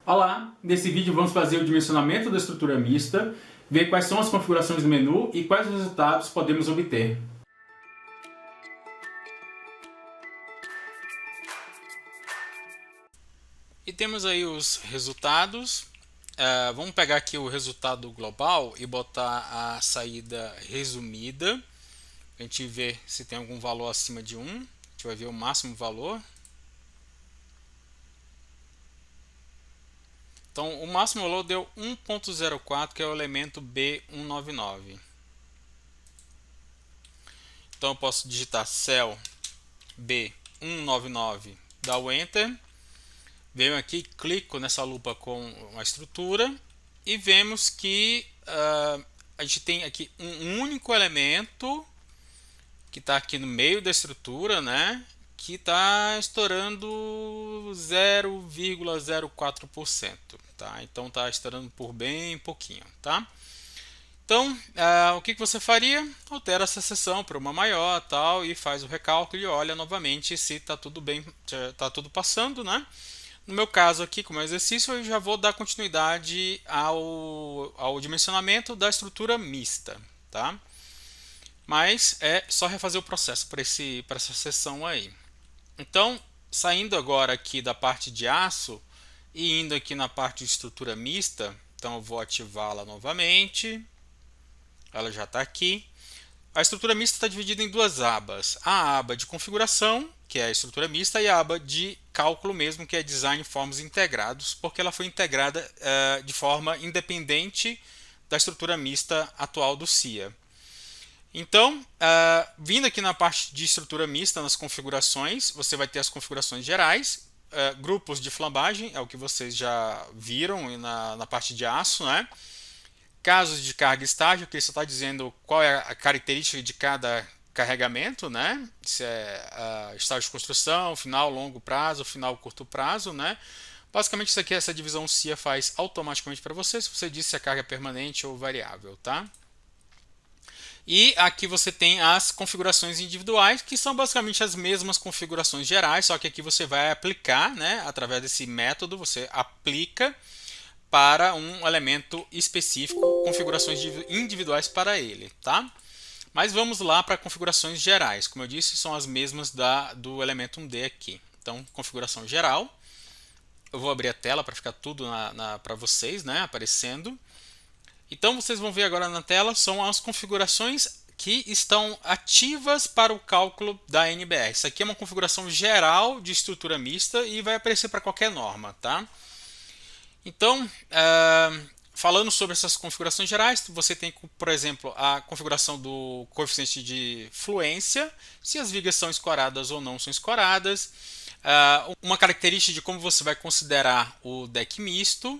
Olá! Nesse vídeo vamos fazer o dimensionamento da estrutura mista, ver quais são as configurações do menu e quais resultados podemos obter. E temos aí os resultados. Vamos pegar aqui o resultado global e botar a saída resumida. A gente ver se tem algum valor acima de 1. A gente vai ver o máximo valor. Então, o máximo valor deu 1.04, que é o elemento B199. Então, eu posso digitar cell B199, dar o Enter. Venho aqui, clico nessa lupa com a estrutura e vemos que a gente tem aqui um único elemento que está aqui no meio da estrutura, né? Que está estourando 0,04%, tá? Então está estourando por bem pouquinho, tá? Então, o que você faria? Altera essa seção para uma maior, tal, e faz o recálculo e olha novamente se está tudo bem, está tudo passando, né? No meu caso aqui, como exercício, eu já vou dar continuidade ao dimensionamento da estrutura mista, tá? Mas é só refazer o processo para essa seção aí. Então, saindo agora aqui da parte de aço e indo aqui na parte de estrutura mista, então eu vou ativá-la novamente. Ela já está aqui. A estrutura mista está dividida em duas abas. A aba de configuração, que é a estrutura mista, e a aba de cálculo mesmo, que é Design Forms Integrados, porque ela foi integrada de forma independente da estrutura mista atual do CIA. Então, vindo aqui na parte de estrutura mista, nas configurações, você vai ter as configurações gerais, grupos de flambagem, é o que vocês já viram na parte de aço, né? Casos de carga e estágio, que isso está dizendo qual é a característica de cada carregamento, né? Se é estágio de construção, final longo prazo, final curto prazo, né? Basicamente isso aqui, essa divisão CIA faz automaticamente para você, se você diz se a carga é permanente ou variável, tá? E aqui você tem as configurações individuais, que são basicamente as mesmas configurações gerais, só que aqui você vai aplicar, né? Através desse método, você aplica para um elemento específico, configurações individuais para ele, tá? Mas vamos lá para configurações gerais. Como eu disse, são as mesmas do elemento 1D aqui. Então, configuração geral. Eu vou abrir a tela para ficar tudo para vocês, né, aparecendo. Então, vocês vão ver agora na tela, são as configurações que estão ativas para o cálculo da NBR. Isso aqui é uma configuração geral de estrutura mista e vai aparecer para qualquer norma, tá? Então, falando sobre essas configurações gerais, você tem, por exemplo, a configuração do coeficiente de fluência, se as vigas são escoradas ou não são escoradas, uma característica de como você vai considerar o deck misto,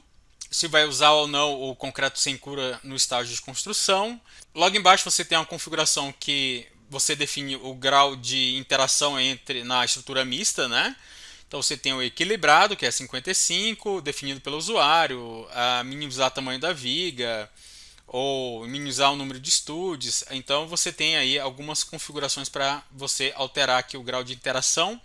se vai usar ou não o concreto sem cura no estágio de construção. Logo embaixo você tem uma configuração que você define o grau de interação na estrutura mista, né? Então você tem o equilibrado, que é 55, definido pelo usuário, minimizar o tamanho da viga, ou minimizar o número de estudes. Então você tem aí algumas configurações para você alterar aqui o grau de interação.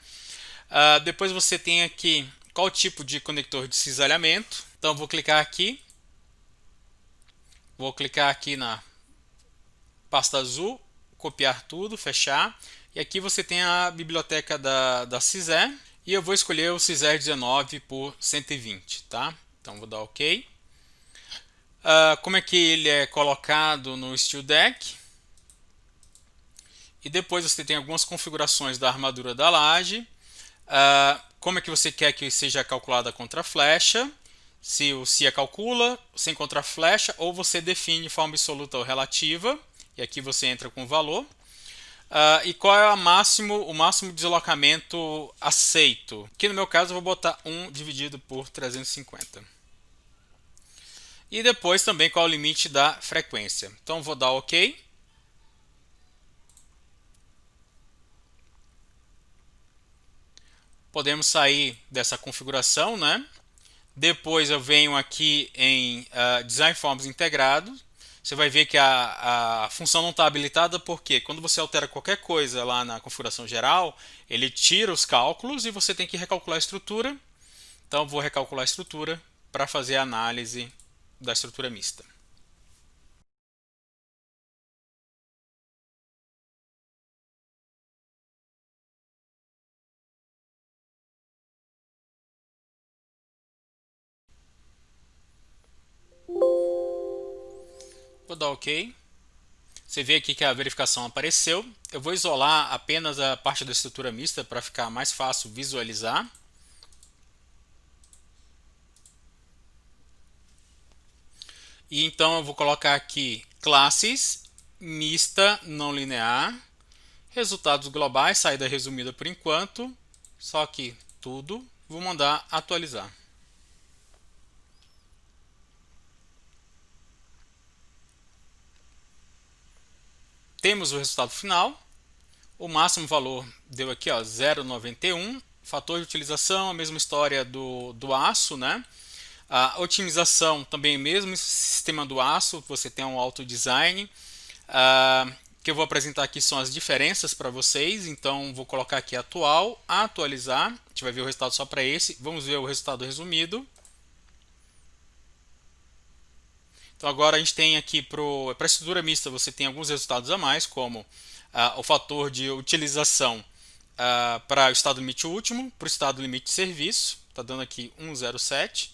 Depois você tem aqui qual tipo de conector de cisalhamento. Então vou clicar aqui na pasta azul, copiar tudo, fechar. E aqui você tem a biblioteca da CISE. E eu vou escolher o CISER 19 por 120, tá? Então vou dar OK. Como é que ele é colocado no Steel Deck? E depois você tem algumas configurações da armadura da laje. Como é que você quer que seja calculada a contraflecha? Se o CIA calcula sem contraflecha, ou você define de forma absoluta ou relativa. E aqui você entra com o valor. E qual é o máximo deslocamento aceito? Aqui no meu caso eu vou botar 1 dividido por 350. E depois também qual é o limite da frequência. Então vou dar OK. Podemos sair dessa configuração, né? Depois eu venho aqui em Design Forms Integrado. Você vai ver que a função não está habilitada porque quando você altera qualquer coisa lá na configuração geral, ele tira os cálculos e você tem que recalcular a estrutura. Então vou recalcular a estrutura para fazer a análise da estrutura mista. Vou dar OK. Você vê aqui que a verificação apareceu. Eu vou isolar apenas a parte da estrutura mista para ficar mais fácil visualizar. E então eu vou colocar aqui classes, mista não linear, resultados globais, saída resumida por enquanto, só que tudo, vou mandar atualizar. Temos o resultado final. O máximo valor deu aqui, 0,91. Fator de utilização, a mesma história do aço, né? A otimização também mesmo sistema do aço, você tem um auto design. Que eu vou apresentar aqui são as diferenças para vocês. Então vou colocar aqui atual, atualizar. A gente vai ver o resultado só para esse. Vamos ver o resultado resumido. Então agora a gente tem aqui para a estrutura mista, você tem alguns resultados a mais, como o fator de utilização para o estado limite último, para o estado limite de serviço, está dando aqui 1,07.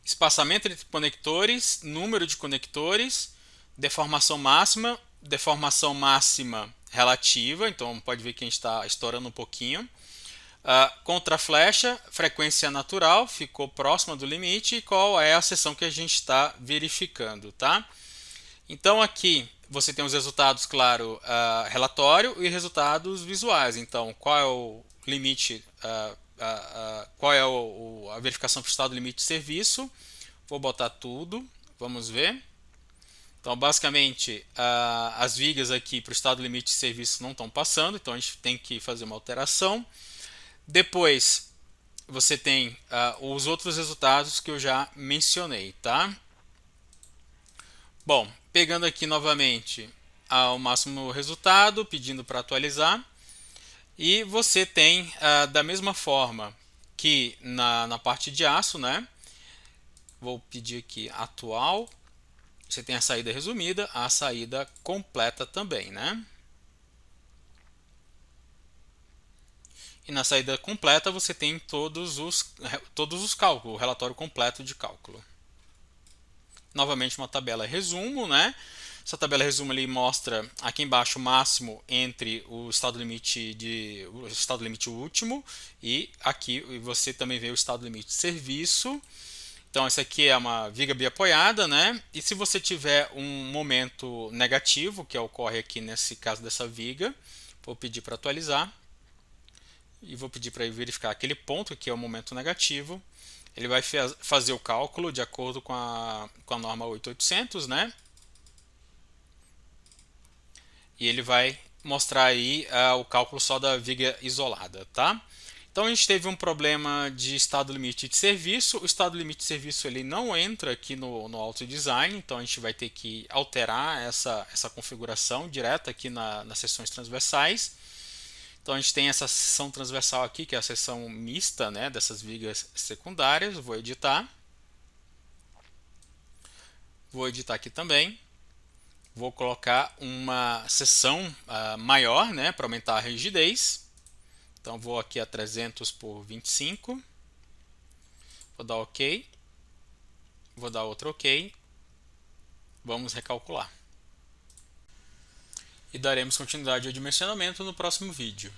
Espaçamento entre conectores, número de conectores, deformação máxima relativa, então pode ver que a gente está estourando um pouquinho. Contra flecha, frequência natural, ficou próxima do limite, e qual é a seção que a gente está verificando, tá? Então aqui você tem os resultados, claro, relatório e resultados visuais. Então, qual é o limite, qual é a verificação para o estado limite de serviço? Vou botar tudo, vamos ver. Então, basicamente, as vigas aqui para o estado limite de serviço não estão passando, então a gente tem que fazer uma alteração. Depois, você tem os outros resultados que eu já mencionei, tá? Bom, pegando aqui novamente o máximo resultado, pedindo para atualizar. E você tem, da mesma forma que na parte de aço, né? Vou pedir aqui atual. Você tem a saída resumida, a saída completa também, né? E na saída completa você tem todos os cálculos, o relatório completo de cálculo. Novamente uma tabela resumo, né? Essa tabela resumo ali mostra aqui embaixo o máximo entre o estado limite último e aqui você também vê o estado limite de serviço. Então essa aqui é uma viga biapoiada, né? E se você tiver um momento negativo, que ocorre aqui nesse caso dessa viga, vou pedir para atualizar. E vou pedir para ele verificar aquele ponto que é o momento negativo. Ele vai fazer o cálculo de acordo com a norma 8800, né? E ele vai mostrar aí o cálculo só da viga isolada, tá? Então a gente teve um problema de estado limite de serviço. O estado limite de serviço ele não entra aqui no auto design, então a gente vai ter que alterar essa configuração direta aqui nas seções transversais. Então a gente tem essa seção transversal aqui, que é a seção mista, né, dessas vigas secundárias. Vou editar. Vou editar aqui também. Vou colocar uma seção maior, né, para aumentar a rigidez. Então vou aqui a 300 por 25. Vou dar OK. Vou dar outro OK. Vamos recalcular. E daremos continuidade ao dimensionamento no próximo vídeo.